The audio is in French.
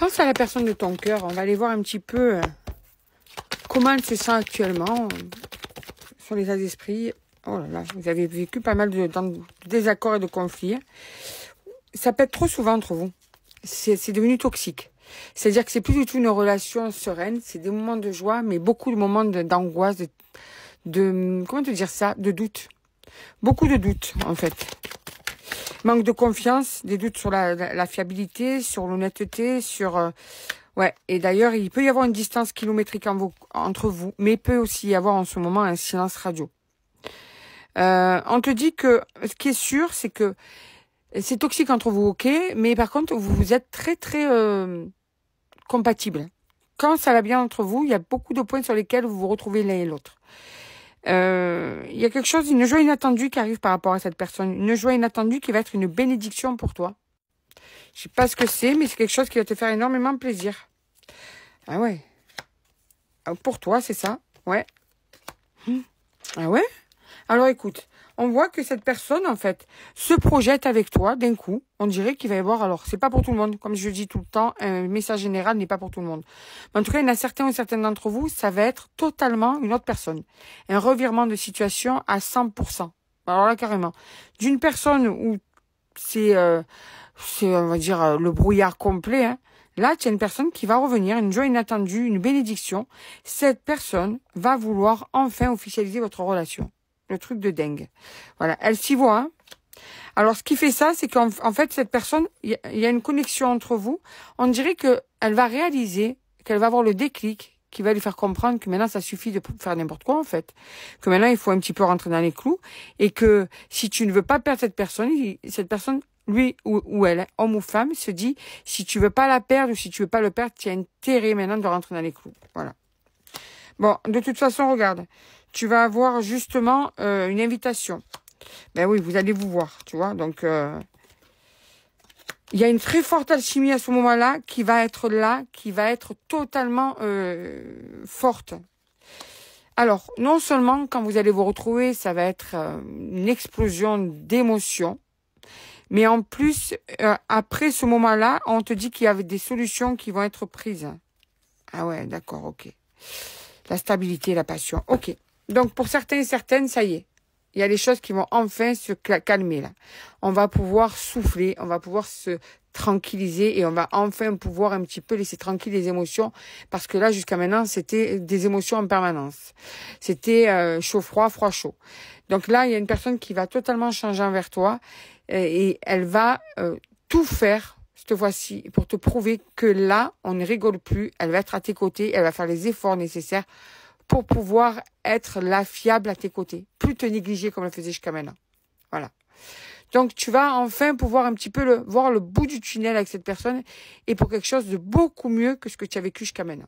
Pense à la personne de ton cœur. On va aller voir un petit peu comment elle se sent actuellement sur l'état d'esprit. Oh là là, vous avez vécu pas mal de désaccords et de conflits. Ça peut être trop souvent entre vous. C'est devenu toxique. C'est-à-dire que c'est plus du tout une relation sereine. C'est des moments de joie, mais beaucoup de moments d'angoisse, comment te dire ça, de doute. Beaucoup de doutes, en fait. Manque de confiance, des doutes sur la fiabilité, sur l'honnêteté, sur... ouais, et d'ailleurs, il peut y avoir une distance kilométrique entre vous, mais il peut aussi y avoir en ce moment un silence radio. On te dit que ce qui est sûr, c'est que c'est toxique entre vous, ok, mais par contre, vous êtes très, très compatibles. Quand ça va bien entre vous, il y a beaucoup de points sur lesquels vous vous retrouvez l'un et l'autre. Il y a quelque chose, une joie inattendue qui arrive par rapport à cette personne. Une joie inattendue qui va être une bénédiction pour toi. Je sais pas ce que c'est, mais c'est quelque chose qui va te faire énormément plaisir. Ah ouais. Pour toi, c'est ça. Ouais. Ah ouais. Alors écoute, on voit que cette personne, en fait, se projette avec toi d'un coup. On dirait qu'il va y avoir, alors, c'est pas pour tout le monde. Comme je dis tout le temps, un message général n'est pas pour tout le monde. Mais en tout cas, il y en a certains ou certaines d'entre vous, ça va être totalement une autre personne. Un revirement de situation à 100%. Alors là, carrément. D'une personne où c'est, on va dire, le brouillard complet, hein. Là, tu as une personne qui va revenir, une joie inattendue, une bénédiction. Cette personne va vouloir enfin officialiser votre relation. Le truc de dingue. Voilà, elle s'y voit. Hein. Alors, ce qui fait ça, c'est qu'en fait, cette personne, il y a une connexion entre vous. On dirait qu'elle va réaliser, qu'elle va avoir le déclic, qui va lui faire comprendre que maintenant, ça suffit de faire n'importe quoi, en fait. Que maintenant, il faut un petit peu rentrer dans les clous. Et que si tu ne veux pas perdre cette personne, lui ou elle, homme ou femme, se dit, si tu veux pas la perdre ou si tu veux pas le perdre, tu as intérêt maintenant de rentrer dans les clous. Voilà. Bon, de toute façon, regarde. Tu vas avoir justement une invitation. Ben oui, vous allez vous voir, tu vois. Donc, il y a une très forte alchimie à ce moment-là qui va être là, qui va être totalement forte. Alors, non seulement quand vous allez vous retrouver, ça va être une explosion d'émotions, mais en plus, après ce moment-là, on te dit qu'il y avait des solutions qui vont être prises. Ah ouais, d'accord, ok. La stabilité, la passion, ok. Donc, pour certains et certaines, ça y est. Il y a des choses qui vont enfin se calmer, là. On va pouvoir souffler, on va pouvoir se tranquilliser et on va enfin pouvoir un petit peu laisser tranquille les émotions parce que là, jusqu'à maintenant, c'était des émotions en permanence. C'était chaud-froid, froid-chaud. Donc là, il y a une personne qui va totalement changer envers toi et elle va tout faire cette fois-ci pour te prouver que là, on ne rigole plus. Elle va être à tes côtés, elle va faire les efforts nécessaires pour pouvoir être la fiable à tes côtés. Plus te négliger comme elle faisait jusqu'à maintenant. Voilà. Donc, tu vas enfin pouvoir un petit peu voir le bout du tunnel avec cette personne et pour quelque chose de beaucoup mieux que ce que tu as vécu jusqu'à maintenant.